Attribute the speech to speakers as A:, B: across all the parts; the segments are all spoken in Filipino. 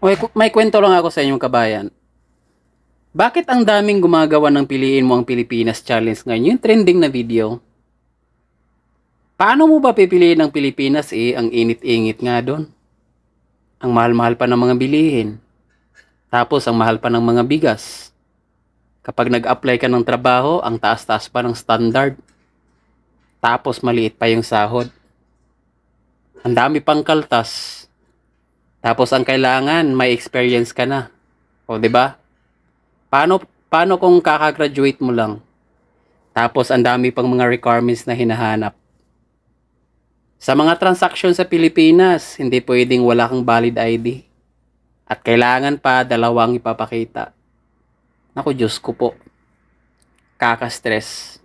A: May kwento lang ako sa inyong kabayan. Bakit ang daming gumagawa ng Piliin Mo ang Pilipinas Challenge ngayon? Yung trending na video. Paano mo ba pipiliin ang Pilipinas Ang init-ingit nga doon. Ang mahal-mahal pa ng mga bilihin. Tapos ang mahal pa ng mga bigas. Kapag nag-apply ka ng trabaho, ang taas-taas pa ng standard. Tapos maliit pa yung sahod. Ang dami pang kaltas. Tapos ang kailangan, may experience ka na. O, 'di ba? Paano kung kakagraduate mo lang? Tapos ang dami pang mga requirements na hinahanap. Sa mga transaksyon sa Pilipinas, hindi pwedeng wala kang valid ID. At kailangan pa dalawang ipapakita. Naku, Diyos ko po. Kaka-stress.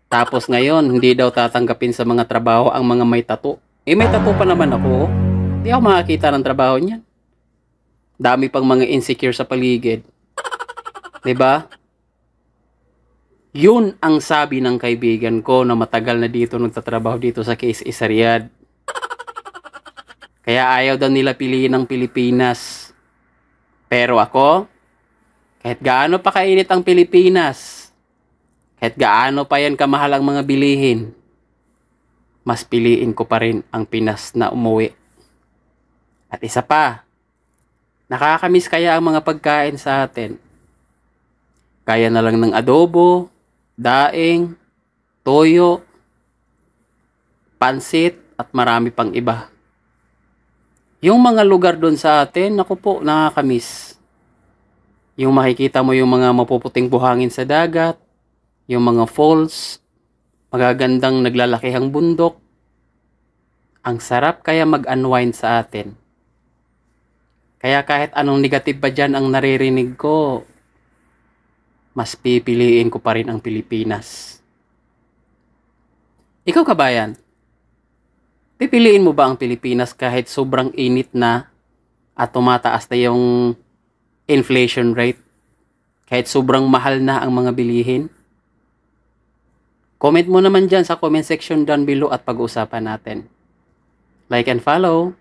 A: Tapos ngayon, hindi daw tatanggapin sa mga trabaho ang mga may tattoo. May tattoo pa naman ako. Hindi ako makakita ng trabaho niyan. Dami pang mga insecure sa paligid. 'Di ba? Yun ang sabi ng kaibigan ko na matagal na dito nagtatrabaho dito sa KSA sa Riyadh. Kaya ayaw daw nila piliin ng Pilipinas. Pero ako, kahit gaano pa kainit ang Pilipinas, kahit gaano pa yan kamahal ang mga bilihin, mas piliin ko pa rin ang Pinas na umuwi. At isa pa, nakakamiss kaya ang mga pagkain sa atin. Kaya na lang ng adobo, daing, toyo, pansit, at marami pang iba. Yung mga lugar doon sa atin, naku po, nakakamiss. Yung makikita mo yung mga mapuputing buhangin sa dagat, yung mga falls, magagandang naglalakihang bundok. Ang sarap kaya mag-unwind sa atin. Kaya kahit anong negative pa dyan ang naririnig ko, mas pipiliin ko pa rin ang Pilipinas. Ikaw kabayan, pipiliin mo ba ang Pilipinas kahit sobrang init na at tumataas na yung inflation rate? Kahit sobrang mahal na ang mga bilihin? Comment mo naman dyan sa comment section down below at pag-usapan natin. Like and follow.